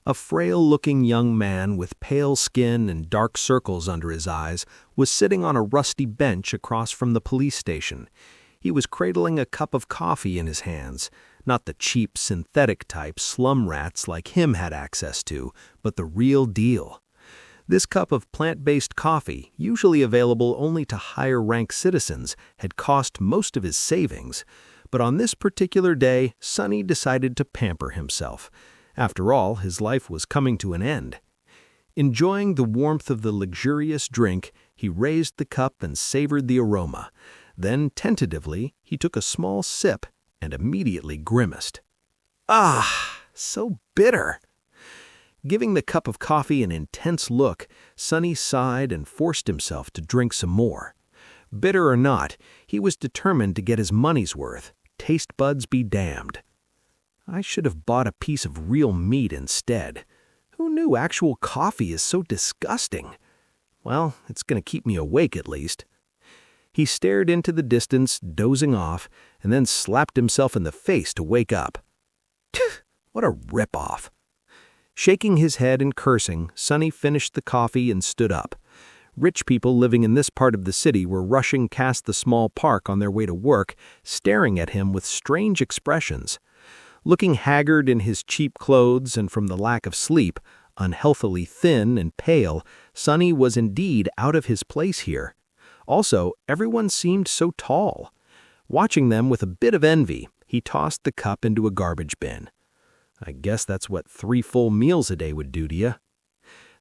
A frail-looking young man with pale skin and dark circles under his eyes was sitting on a rusty bench across from the police station. He was cradling a cup of coffee in his hands, not the cheap synthetic type slum rats like him had access to, but the real deal. This cup of plant-based coffee, usually available only to higher-ranked citizens, had cost most of his savings. But on this particular day, Sonny decided to pamper himself. After all, his life was coming to an end. Enjoying the warmth of the luxurious drink, he raised the cup and savored the aroma. Then, tentatively, he took a small sip and immediately grimaced. Ah, so bitter! Giving the cup of coffee an intense look, Sonny sighed and forced himself to drink some more. Bitter or not, he was determined to get his money's worth. Taste buds be damned. I should have bought a piece of real meat instead. Who knew actual coffee is so disgusting? Well, it's going to keep me awake at least. He stared into the distance, dozing off, and then slapped himself in the face to wake up. What a rip-off. Shaking his head and cursing, Sonny finished the coffee and stood up. Rich people living in this part of the city were rushing past the small park on their way to work, staring at him with strange expressions. Looking haggard in his cheap clothes and from the lack of sleep, unhealthily thin and pale, Sonny was indeed out of his place here. Also, everyone seemed so tall. Watching them with a bit of envy, he tossed the cup into a garbage bin. I guess that's what 3 full meals a day would do to you.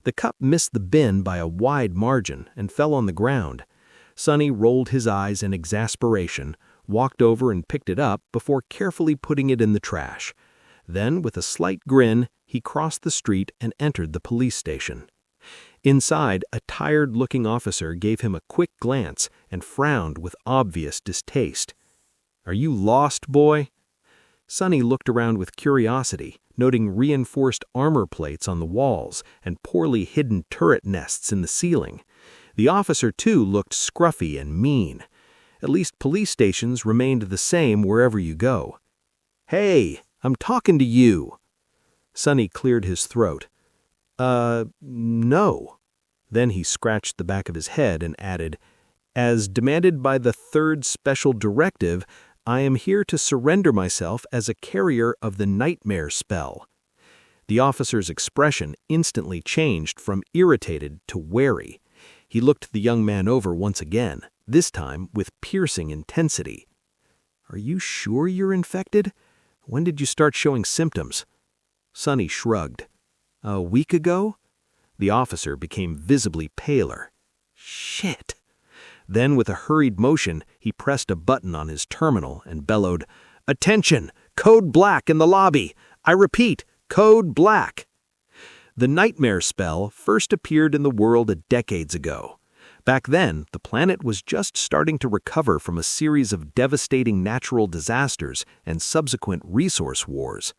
The cup missed the bin by a wide margin and fell on the ground. Sonny rolled his eyes in exasperation, walked over and picked it up before carefully putting it in the trash. Then, with a slight grin, he crossed the street and entered the police station. Inside, a tired-looking officer gave him a quick glance and frowned with obvious distaste. "Are you lost, boy?" Sonny looked around with curiosity, noting reinforced armor plates on the walls and poorly hidden turret nests in the ceiling. The officer, too, looked scruffy and mean. At least police stations remained the same wherever you go. "Hey, I'm talking to you." Sonny cleared his throat. No." Then he scratched the back of his head and added, "As demanded by the 3rd Special Directive, I am here to surrender myself as a carrier of the nightmare spell." The officer's expression instantly changed from irritated to wary. He looked the young man over once again, this time with piercing intensity. "Are you sure you're infected? When did you start showing symptoms?" Sonny shrugged. "A week ago?" The officer became visibly paler. "Shit." Then, with a hurried motion, he pressed a button on his terminal and bellowed, "Attention! Code Black in the lobby! I repeat, Code Black!" The nightmare spell first appeared in the world decades ago. Back then, the planet was just starting to recover from a series of devastating natural disasters and subsequent resource wars.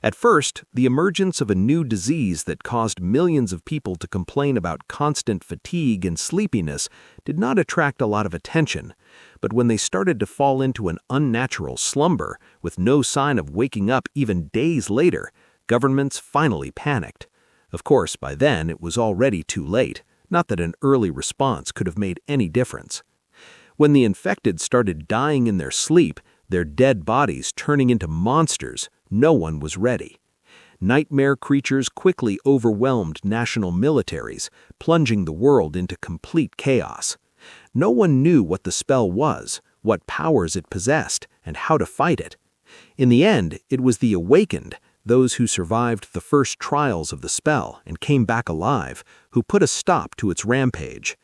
At first, the emergence of a new disease that caused millions of people to complain about constant fatigue and sleepiness did not attract a lot of attention. But when they started to fall into an unnatural slumber, with no sign of waking up even days later, governments finally panicked. Of course, by then, it was already too late. Not that an early response could have made any difference. When the infected started dying in their sleep, their dead bodies turning into monsters, no one was ready. Nightmare creatures quickly overwhelmed national militaries, plunging the world into complete chaos. No one knew what the spell was, what powers it possessed, and how to fight it. In the end, it was the awakened, those who survived the first trials of the spell and came back alive, who put a stop to its rampage.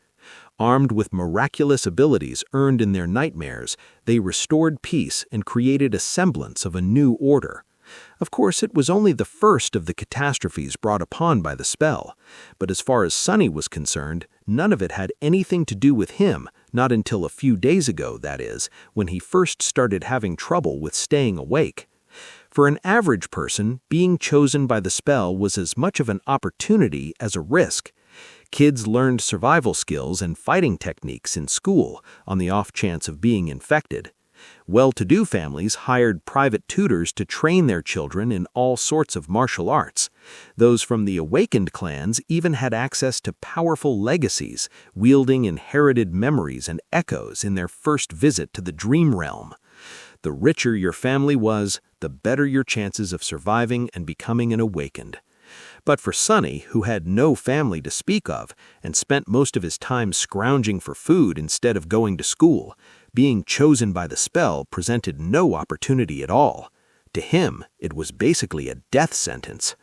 Armed with miraculous abilities earned in their nightmares, they restored peace and created a semblance of a new order. Of course, it was only the first of the catastrophes brought upon by the spell, but as far as Sonny was concerned, none of it had anything to do with him, not until a few days ago, that is, when he first started having trouble with staying awake. For an average person, being chosen by the spell was as much of an opportunity as a risk. Kids learned survival skills and fighting techniques in school on the off chance of being infected. Well-to-do families hired private tutors to train their children in all sorts of martial arts. Those from the awakened clans even had access to powerful legacies, wielding inherited memories and echoes in their first visit to the dream realm. The richer your family was, the better your chances of surviving and becoming an awakened. But for Sonny, who had no family to speak of and spent most of his time scrounging for food instead of going to school, being chosen by the spell presented no opportunity at all. To him, it was basically a death sentence.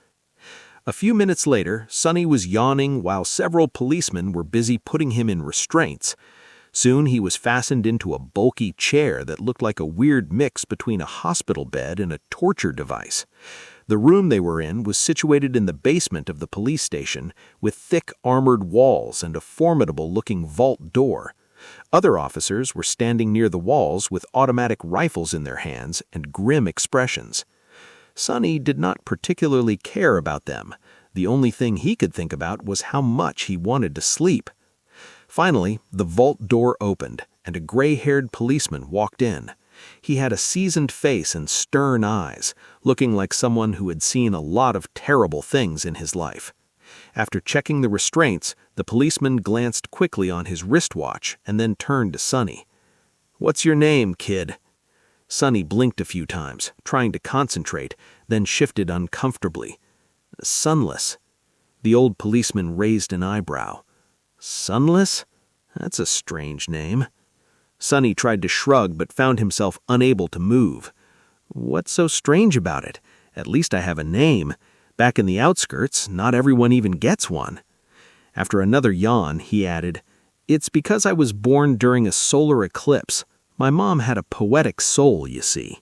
A few minutes later, Sonny was yawning while several policemen were busy putting him in restraints. Soon he was fastened into a bulky chair that looked like a weird mix between a hospital bed and a torture device. The room they were in was situated in the basement of the police station, with thick armored walls and a formidable-looking vault door. Other officers were standing near the walls with automatic rifles in their hands and grim expressions. Sonny did not particularly care about them. The only thing he could think about was how much he wanted to sleep. Finally, the vault door opened, and a gray-haired policeman walked in. He had a seasoned face and stern eyes, looking like someone who had seen a lot of terrible things in his life. After checking the restraints, the policeman glanced quickly on his wristwatch and then turned to Sonny. "What's your name, kid?" Sonny blinked a few times, trying to concentrate, then shifted uncomfortably. "Sunless." The old policeman raised an eyebrow. "Sunless? That's a strange name." Sonny tried to shrug but found himself unable to move. "What's so strange about it? At least I have a name. Back in the outskirts, not everyone even gets one." After another yawn, he added, "It's because I was born during a solar eclipse. My mom had a poetic soul, you see.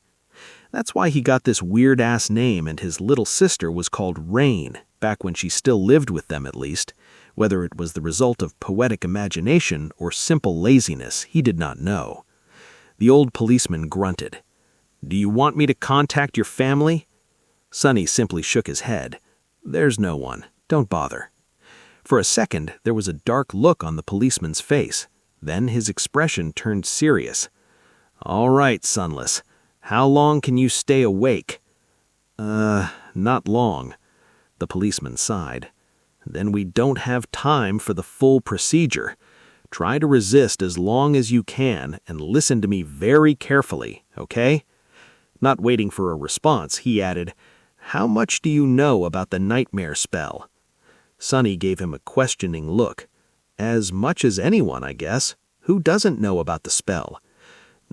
That's why he got this weird-ass name, and his little sister was called Rain, back when she still lived with them at least. Whether it was the result of poetic imagination or simple laziness, he did not know." The old policeman grunted. "Do you want me to contact your family?" Sonny simply shook his head. "There's no one. Don't bother." For a second, there was a dark look on the policeman's face. Then his expression turned serious. "All right, Sunless. How long can you stay awake?" Not long." The policeman sighed. "Then we don't have time for the full procedure. Try to resist as long as you can and listen to me very carefully, okay?" Not waiting for a response, he added, "How much do you know about the nightmare spell?" Sonny gave him a questioning look. "As much as anyone, I guess. Who doesn't know about the spell?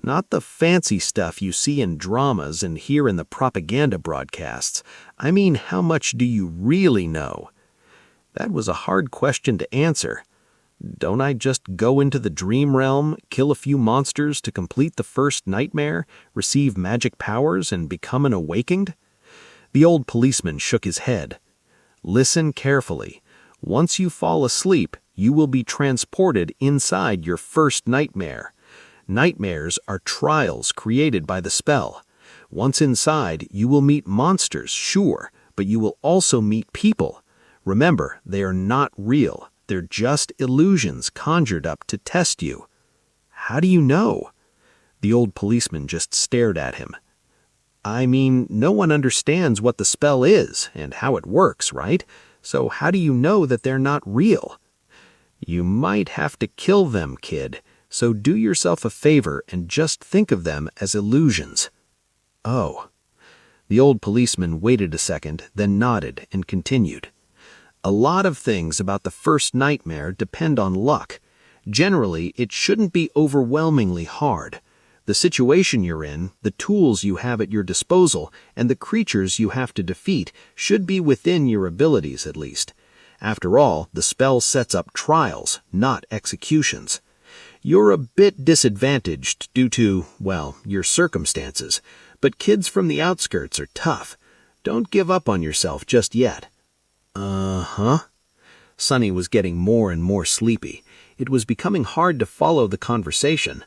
Not the fancy stuff you see in dramas and hear in the propaganda broadcasts. I mean, how much do you really know?" That was a hard question to answer. Don't I just go into the dream realm, kill a few monsters to complete the first nightmare, receive magic powers, and become an awakened? The old policeman shook his head. "Listen carefully. Once you fall asleep, you will be transported inside your first nightmare. Nightmares are trials created by the spell. Once inside, you will meet monsters, sure, but you will also meet people. Remember, they are not real. They're just illusions conjured up to test you." "How do you know?" The old policeman just stared at him. "I mean, no one understands what the spell is and how it works, right? So how do you know that they're not real?" "You might have to kill them, kid, so do yourself a favor and just think of them as illusions." "Oh." The old policeman waited a second, then nodded and continued. "A lot of things about the first nightmare depend on luck. Generally, it shouldn't be overwhelmingly hard. The situation you're in, the tools you have at your disposal, and the creatures you have to defeat should be within your abilities at least. After all, the spell sets up trials, not executions. You're a bit disadvantaged due to, well, your circumstances, but kids from the outskirts are tough. Don't give up on yourself just yet." "Uh-huh." Sonny was getting more and more sleepy. It was becoming hard to follow the conversation.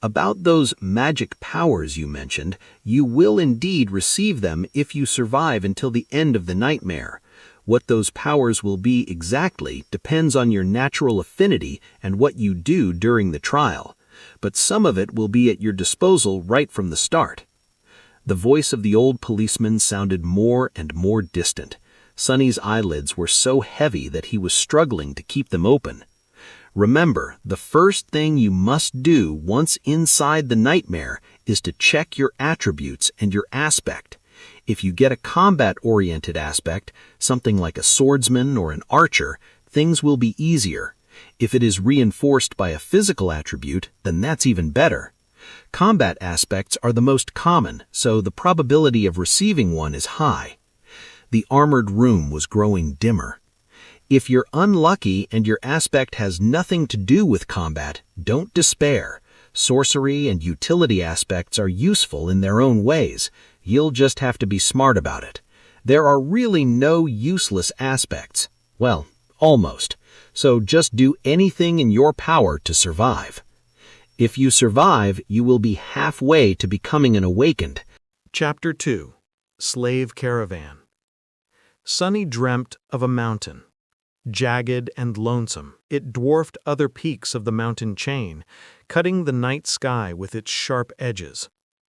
"About those magic powers you mentioned, you will indeed receive them if you survive until the end of the nightmare. What those powers will be exactly depends on your natural affinity and what you do during the trial. but some of it will be at your disposal right from the start." The voice of the old policeman sounded more and more distant. Sonny's eyelids were so heavy that he was struggling to keep them open. "Remember, the first thing you must do once inside the nightmare is to check your attributes and your aspect. If you get a combat-oriented aspect, something like a swordsman or an archer, things will be easier. If it is reinforced by a physical attribute, then that's even better. Combat aspects are the most common, so the probability of receiving one is high." The armored room was growing dimmer. If you're unlucky and your aspect has nothing to do with combat, don't despair. Sorcery and utility aspects are useful in their own ways. You'll just have to be smart about it. There are really no useless aspects. Well, almost. So just do anything in your power to survive. If you survive, you will be halfway to becoming an awakened. Chapter 2 – Slave Caravan. Sonny dreamt of a mountain. Jagged and lonesome, it dwarfed other peaks of the mountain chain, cutting the night sky with its sharp edges.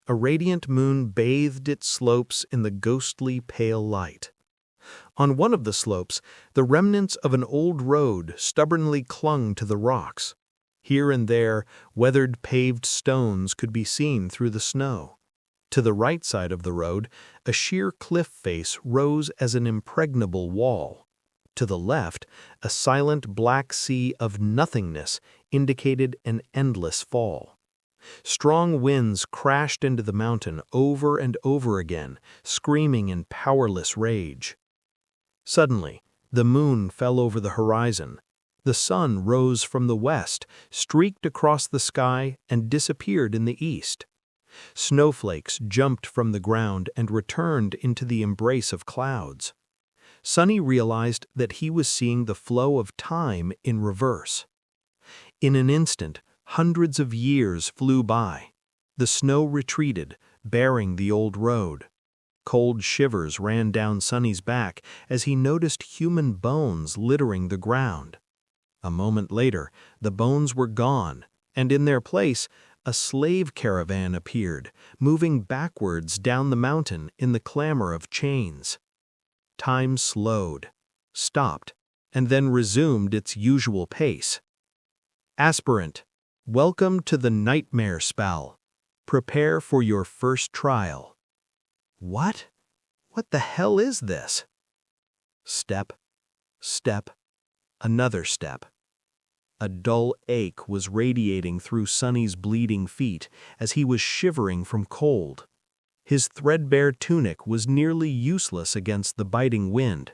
A radiant moon bathed its slopes in the ghostly pale light. On one of the slopes, the remnants of an old road stubbornly clung to the rocks. Here and there, weathered paved stones could be seen through the snow. To the right side of the road, a sheer cliff face rose as an impregnable wall. To the left, a silent black sea of nothingness indicated an endless fall. Strong winds crashed into the mountain over and over again, screaming in powerless rage. Suddenly, the moon fell over the horizon. The sun rose from the west, streaked across the sky, and disappeared in the east. Snowflakes jumped from the ground and returned into the embrace of clouds. Sonny realized that he was seeing the flow of time in reverse. In an instant, hundreds of years flew by. The snow retreated, bearing the old road. Cold shivers ran down Sonny's back as he noticed human bones littering the ground. A moment later, the bones were gone, and in their place, a slave caravan appeared, moving backwards down the mountain in the clamor of chains. Time slowed, stopped, and then resumed its usual pace. "Aspirant, welcome to the nightmare spell. Prepare for your first trial." What? What the hell is this? Step, step, another step. A dull ache was radiating through Sonny's bleeding feet as he was shivering from cold. His threadbare tunic was nearly useless against the biting wind.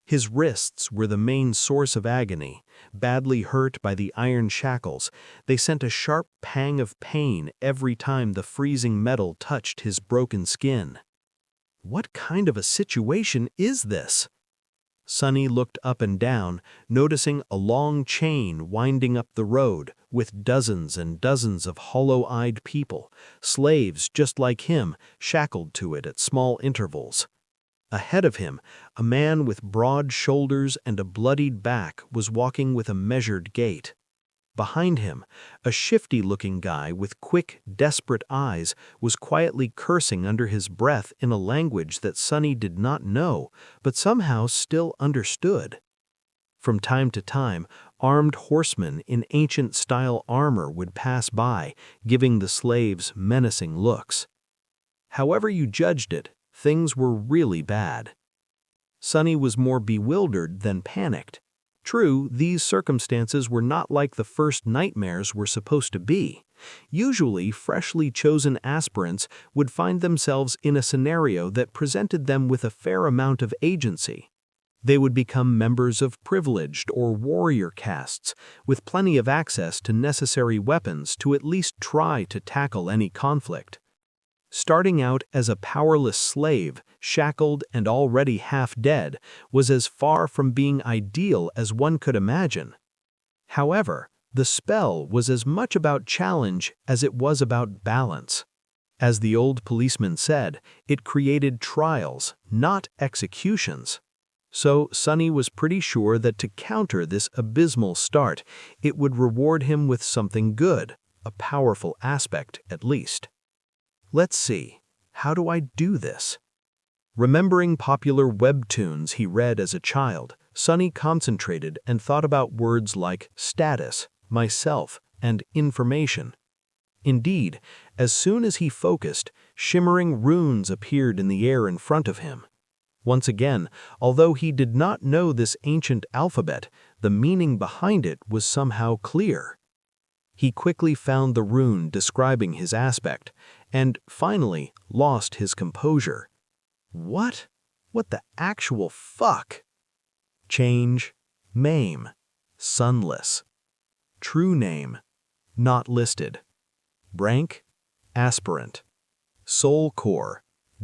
His wrists were the main source of agony. Badly hurt by the iron shackles, they sent a sharp pang of pain every time the freezing metal touched his broken skin. What kind of a situation is this? Sonny looked up and down, noticing a long chain winding up the road with dozens and dozens of hollow-eyed people, slaves just like him, shackled to it at small intervals. Ahead of him, a man with broad shoulders and a bloodied back was walking with a measured gait. Behind him, a shifty-looking guy with quick, desperate eyes was quietly cursing under his breath in a language that Sonny did not know, but somehow still understood. From time to time, armed horsemen in ancient-style armor would pass by, giving the slaves menacing looks. However you judged it, things were really bad. Sonny was more bewildered than panicked. True, these circumstances were not like the first nightmares were supposed to be. Usually, freshly chosen aspirants would find themselves in a scenario that presented them with a fair amount of agency. They would become members of privileged or warrior castes, with plenty of access to necessary weapons to at least try to tackle any conflict. Starting out as a powerless slave, shackled and already half dead, was as far from being ideal as one could imagine. However, the spell was as much about challenge as it was about balance. As the old policeman said, it created trials, not executions. So Sonny was pretty sure that to counter this abysmal start, it would reward him with something good, a powerful aspect at least. Let's see, how do I do this? Remembering popular webtoons he read as a child, Sonny concentrated and thought about words like status, myself, and information. Indeed, as soon as he focused, shimmering runes appeared in the air in front of him. Once again, although he did not know this ancient alphabet, the meaning behind it was somehow clear. He quickly found the rune describing his aspect, and finally lost his composure. What? What the actual fuck? Change, maim, sunless. True name, not listed. Rank, aspirant. Soul core,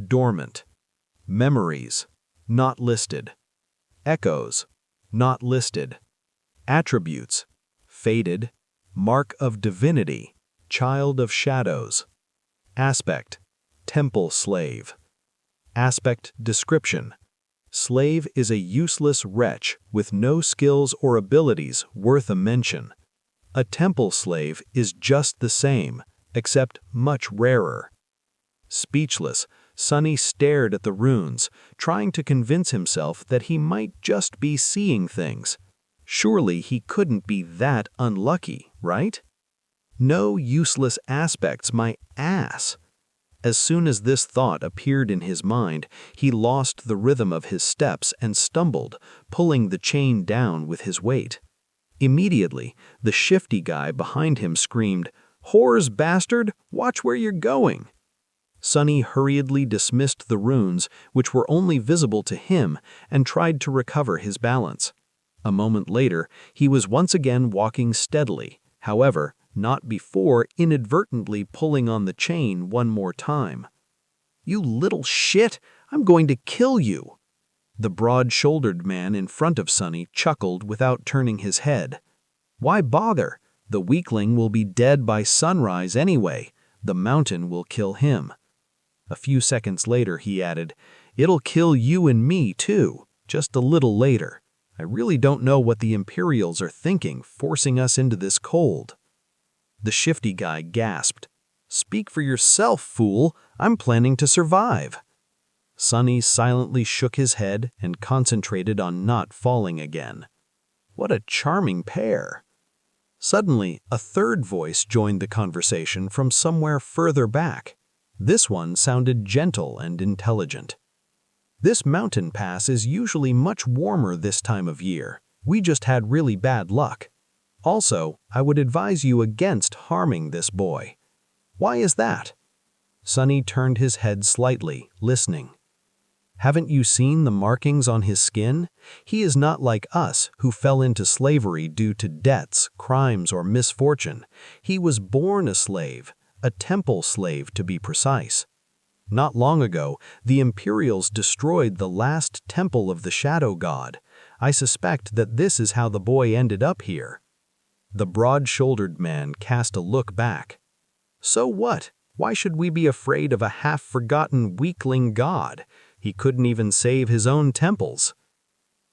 dormant. Memories, not listed. Echoes, not listed. Attributes, faded. Mark of divinity, child of shadows. Aspect, temple slave. Aspect description. Slave is a useless wretch with no skills or abilities worth a mention. A temple slave is just the same, except much rarer. Speechless, Sonny stared at the runes, trying to convince himself that he might just be seeing things. Surely he couldn't be that unlucky, right? No useless aspects, my ass. As soon as this thought appeared in his mind, he lost the rhythm of his steps and stumbled, pulling the chain down with his weight. Immediately, the shifty guy behind him screamed, "Whores, bastard! Watch where you're going!" Sonny hurriedly dismissed the runes, which were only visible to him, and tried to recover his balance. A moment later, he was once again walking steadily, however, not before inadvertently pulling on the chain one more time. "You little shit! I'm going to kill you!" The broad-shouldered man in front of Sonny chuckled without turning his head. "Why bother? The weakling will be dead by sunrise anyway. The mountain will kill him." A few seconds later, he added, "It'll kill you and me, too, just a little later. I really don't know what the Imperials are thinking, forcing us into this cold." The shifty guy gasped. "Speak for yourself, fool. I'm planning to survive." Sonny silently shook his head and concentrated on not falling again. What a charming pair. Suddenly, a third voice joined the conversation from somewhere further back. This one sounded gentle and intelligent. "This mountain pass is usually much warmer this time of year. We just had really bad luck. Also, I would advise you against harming this boy." "Why is that?" Sonny turned his head slightly, listening. "Haven't you seen the markings on his skin? He is not like us, who fell into slavery due to debts, crimes, or misfortune. He was born a slave, a temple slave to be precise. Not long ago, the Imperials destroyed the last temple of the Shadow God. I suspect that this is how the boy ended up here." The broad-shouldered man cast a look back. "So what? Why should we be afraid of a half-forgotten weakling god? He couldn't even save his own temples.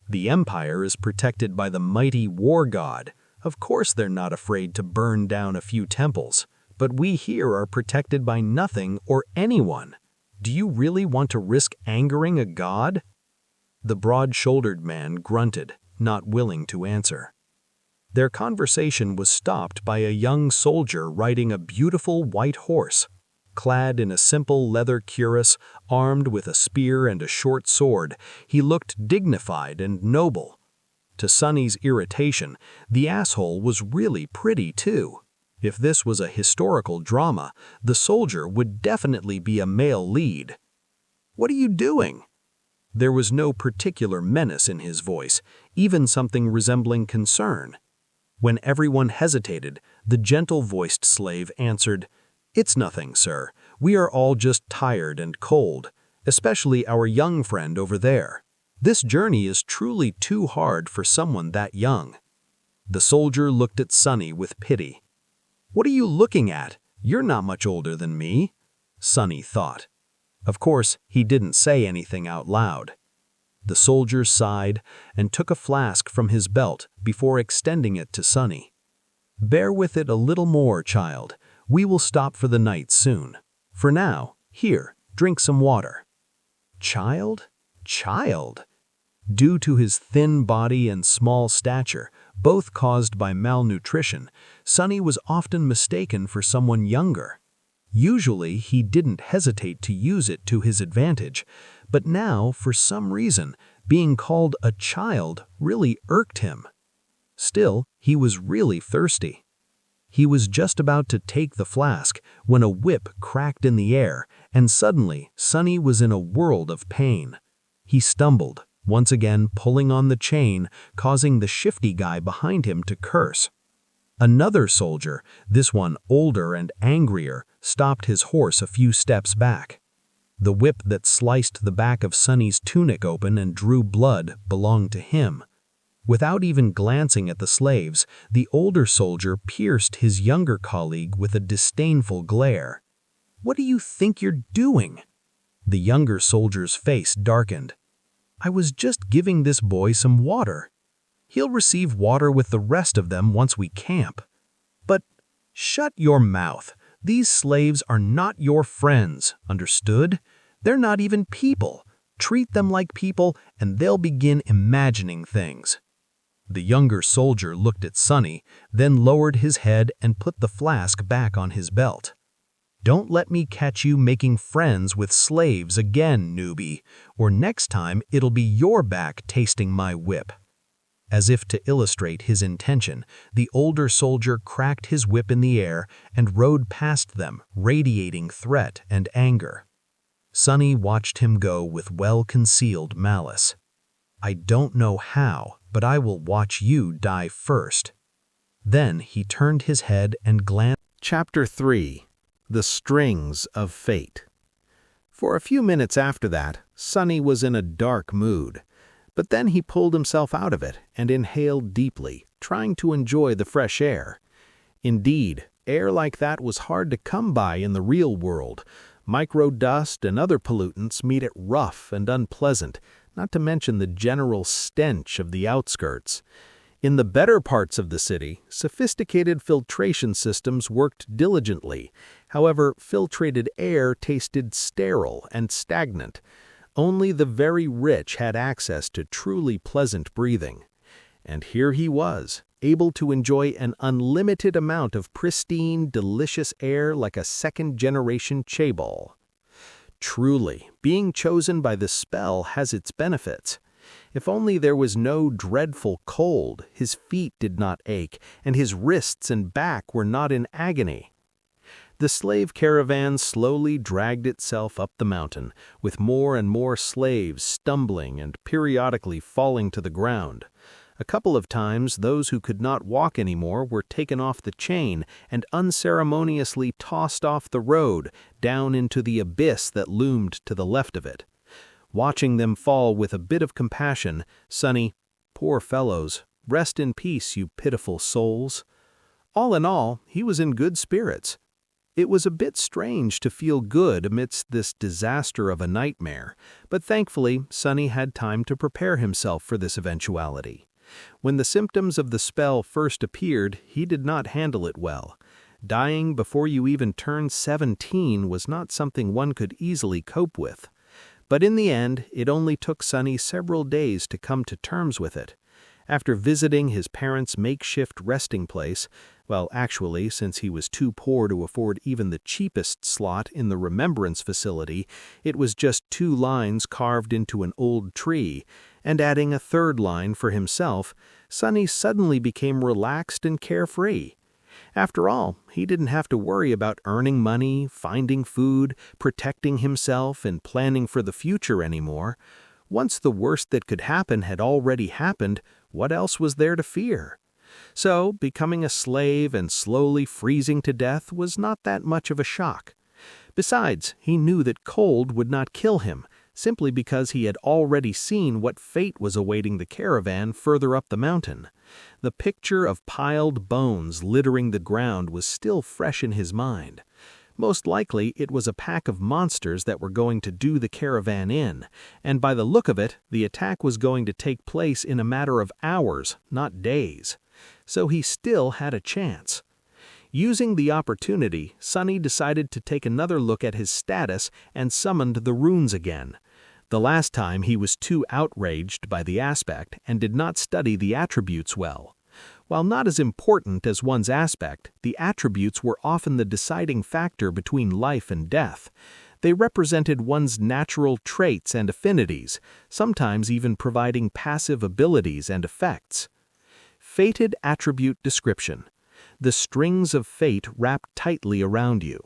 The Empire is protected by the mighty war god. Of course they're not afraid to burn down a few temples. But we here are protected by nothing or anyone. Do you really want to risk angering a god?" The broad-shouldered man grunted, not willing to answer. Their conversation was stopped by a young soldier riding a beautiful white horse. Clad in a simple leather cuirass, armed with a spear and a short sword, he looked dignified and noble. To Sonny's irritation, the asshole was really pretty too. If this was a historical drama, the soldier would definitely be a male lead. "What are you doing?" There was no particular menace in his voice, even something resembling concern. When everyone hesitated, the gentle-voiced slave answered, "It's nothing, sir. We are all just tired and cold, especially our young friend over there. This journey is truly too hard for someone that young." The soldier looked at Sonny with pity. "What are you looking at? You're not much older than me," Sonny thought. Of course, he didn't say anything out loud. The soldier sighed and took a flask from his belt before extending it to Sonny. "Bear with it a little more, child. We will stop for the night soon. For now, here, drink some water." Child? Child? Due to his thin body and small stature, both caused by malnutrition, Sonny was often mistaken for someone younger. Usually, he didn't hesitate to use it to his advantage, but now, for some reason, being called a child really irked him. Still, he was really thirsty. He was just about to take the flask when a whip cracked in the air, and suddenly, Sonny was in a world of pain. He stumbled, once again pulling on the chain, causing the shifty guy behind him to curse. Another soldier, this one older and angrier, stopped his horse a few steps back. The whip that sliced the back of Sonny's tunic open and drew blood belonged to him. Without even glancing at the slaves, the older soldier pierced his younger colleague with a disdainful glare. "What do you think you're doing?" The younger soldier's face darkened. "I was just giving this boy some water. He'll receive water with the rest of them once we camp." "But shut your mouth. These slaves are not your friends, understood? They're not even people. Treat them like people and they'll begin imagining things." The younger soldier looked at Sonny, then lowered his head and put the flask back on his belt. "Don't let me catch you making friends with slaves again, newbie, or next time it'll be your back tasting my whip." As if to illustrate his intention, the older soldier cracked his whip in the air and rode past them, radiating threat and anger. Sonny watched him go with well-concealed malice. "I don't know how, but I will watch you die first." Then he turned his head and glanced. Chapter 3: The Strings of Fate. For a few minutes after that, Sonny was in a dark mood. But then he pulled himself out of it and inhaled deeply, trying to enjoy the fresh air. Indeed, air like that was hard to come by in the real world. Microdust and other pollutants made it rough and unpleasant, not to mention the general stench of the outskirts. In the better parts of the city, sophisticated filtration systems worked diligently. However, filtrated air tasted sterile and stagnant. Only the very rich had access to truly pleasant breathing. And here he was, able to enjoy an unlimited amount of pristine, delicious air like a second-generation chaebol. Truly, being chosen by the spell has its benefits. If only there was no dreadful cold, his feet did not ache, and his wrists and back were not in agony. The slave caravan slowly dragged itself up the mountain, with more and more slaves stumbling and periodically falling to the ground. A couple of times, those who could not walk anymore were taken off the chain and unceremoniously tossed off the road down into the abyss that loomed to the left of it. Watching them fall with a bit of compassion, Sonny, "Poor fellows, rest in peace, you pitiful souls." All in all, he was in good spirits. It was a bit strange to feel good amidst this disaster of a nightmare, but thankfully Sonny had time to prepare himself for this eventuality. When the symptoms of the spell first appeared, he did not handle it well. Dying before you even turned 17 was not something one could easily cope with. But in the end, it only took Sonny several days to come to terms with it. After visiting his parents' makeshift resting place, well, actually, since he was too poor to afford even the cheapest slot in the remembrance facility, it was just 2 lines carved into an old tree, and adding a 3rd line for himself, Sonny suddenly became relaxed and carefree. After all, he didn't have to worry about earning money, finding food, protecting himself, and planning for the future anymore. Once the worst that could happen had already happened, what else was there to fear? So, becoming a slave and slowly freezing to death was not that much of a shock. Besides, he knew that cold would not kill him, simply because he had already seen what fate was awaiting the caravan further up the mountain. The picture of piled bones littering the ground was still fresh in his mind. Most likely, it was a pack of monsters that were going to do the caravan in, and by the look of it, the attack was going to take place in a matter of hours, not days. So he still had a chance. Using the opportunity, Sonny decided to take another look at his status and summoned the runes again. The last time he was too outraged by the aspect and did not study the attributes well. While not as important as one's aspect, the attributes were often the deciding factor between life and death. They represented one's natural traits and affinities, sometimes even providing passive abilities and effects. Fated attribute description. The strings of fate wrap tightly around you.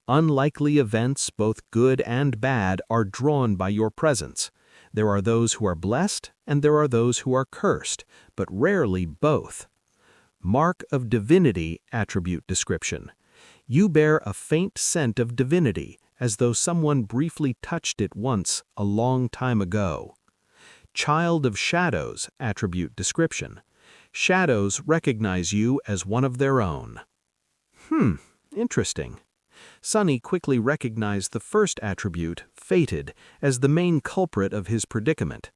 Unlikely events, both good and bad, are drawn by your presence. There are those who are blessed, and there are those who are cursed, but rarely both. Mark of divinity attribute description. You bear a faint scent of divinity, as though someone briefly touched it once a long time ago. Child of shadows attribute description. Shadows recognize you as one of their own. Interesting. Sonny quickly recognized the first attribute, fated, as the main culprit of his predicament.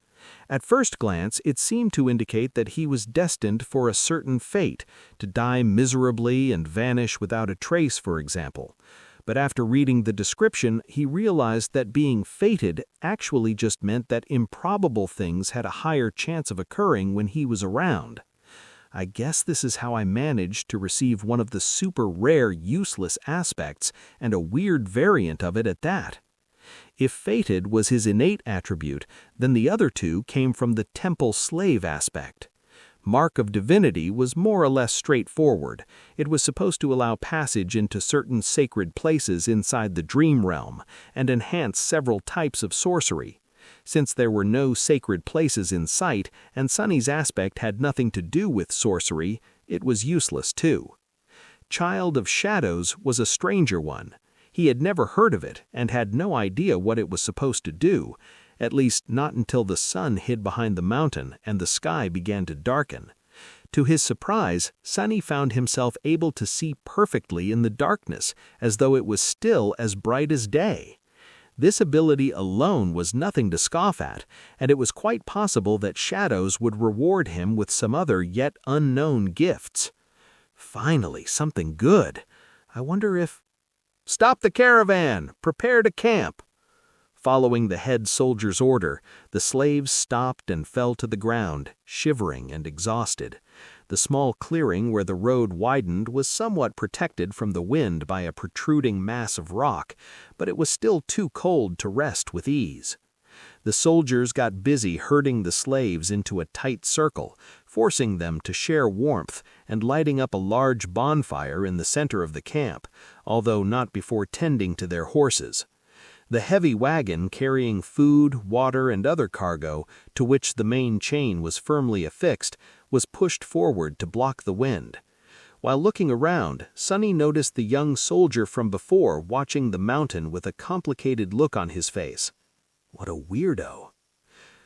At first glance, it seemed to indicate that he was destined for a certain fate, to die miserably and vanish without a trace, for example. But after reading the description, he realized that being fated actually just meant that improbable things had a higher chance of occurring when he was around. I guess this is how I managed to receive one of the super rare useless aspects, and a weird variant of it at that. If fated was his innate attribute, then the other two came from the temple slave aspect. Mark of divinity was more or less straightforward. It was supposed to allow passage into certain sacred places inside the dream realm, and enhance several types of sorcery. Since there were no sacred places in sight, and Sonny's aspect had nothing to do with sorcery, it was useless too. Child of Shadows was a stranger one. He had never heard of it, and had no idea what it was supposed to do, at least not until the sun hid behind the mountain and the sky began to darken. To his surprise, Sonny found himself able to see perfectly in the darkness, as though it was still as bright as day. This ability alone was nothing to scoff at, and it was quite possible that Shadows would reward him with some other yet unknown gifts. Finally, something good. I wonder if... "Stop the caravan! Prepare to camp!" Following the head soldier's order, the slaves stopped and fell to the ground, shivering and exhausted. The small clearing where the road widened was somewhat protected from the wind by a protruding mass of rock, but it was still too cold to rest with ease. The soldiers got busy herding the slaves into a tight circle, forcing them to share warmth and lighting up a large bonfire in the center of the camp, although not before tending to their horses. The heavy wagon carrying food, water, and other cargo, to which the main chain was firmly affixed, was pushed forward to block the wind. While looking around, Sonny noticed the young soldier from before watching the mountain with a complicated look on his face. What a weirdo.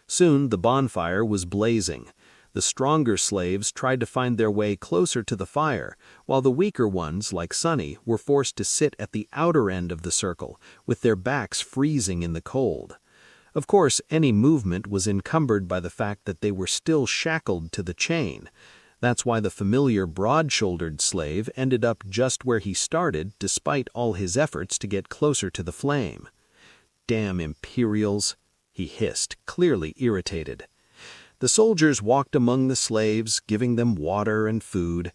Soon the bonfire was blazing. The stronger slaves tried to find their way closer to the fire, while the weaker ones, like Sonny, were forced to sit at the outer end of the circle, with their backs freezing in the cold. Of course, any movement was encumbered by the fact that they were still shackled to the chain. That's why the familiar broad-shouldered slave ended up just where he started, despite all his efforts to get closer to the flame. "Damn Imperials," he hissed, clearly irritated. The soldiers walked among the slaves, giving them water and food.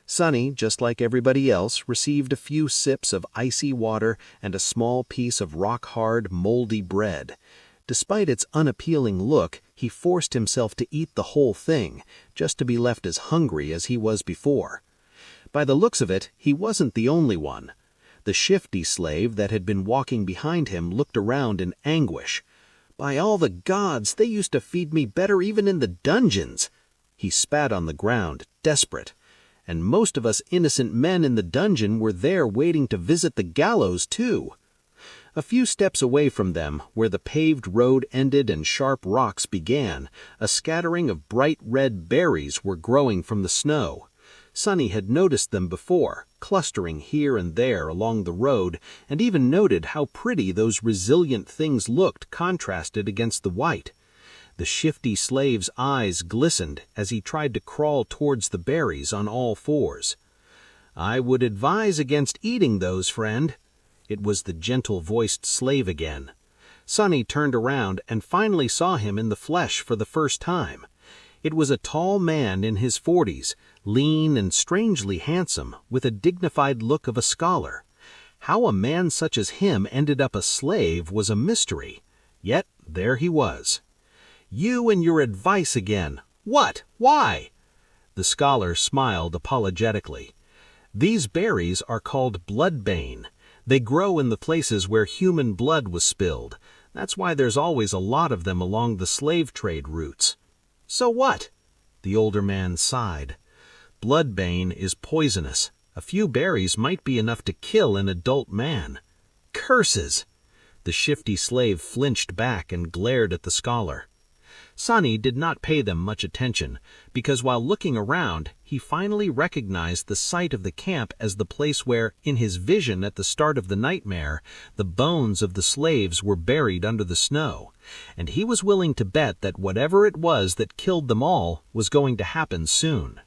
Sonny, just like everybody else, received a few sips of icy water and a small piece of rock-hard, moldy bread. Despite its unappealing look, he forced himself to eat the whole thing, just to be left as hungry as he was before. By the looks of it, he wasn't the only one. The shifty slave that had been walking behind him looked around in anguish. "By all the gods, they used to feed me better even in the dungeons." He spat on the ground, desperate. And most of us innocent men in the dungeon were there waiting to visit the gallows, too. A few steps away from them, where the paved road ended and sharp rocks began, a scattering of bright red berries were growing from the snow. Sonny had noticed them before, clustering here and there along the road, and even noted how pretty those resilient things looked contrasted against the white. The shifty slave's eyes glistened as he tried to crawl towards the berries on all fours. "I would advise against eating those, friend." It was the gentle-voiced slave again. Sonny turned around and finally saw him in the flesh for the first time. It was a tall man in his 40s, lean and strangely handsome, with a dignified look of a scholar. How a man such as him ended up a slave was a mystery. Yet there he was. "You and your advice again. What? Why?" The scholar smiled apologetically. "These berries are called bloodbane. They grow in the places where human blood was spilled. That's why there's always a lot of them along the slave trade routes." "So what?" The older man sighed. "Bloodbane is poisonous. A few berries might be enough to kill an adult man." "Curses!" The shifty slave flinched back and glared at the scholar. Sonny did not pay them much attention, because while looking around, he finally recognized the site of the camp as the place where, in his vision at the start of the nightmare, the bones of the slaves were buried under the snow, and he was willing to bet that whatever it was that killed them all was going to happen soon.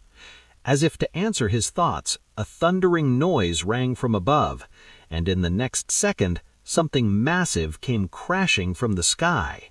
As if to answer his thoughts, a thundering noise rang from above, and in the next second, something massive came crashing from the sky.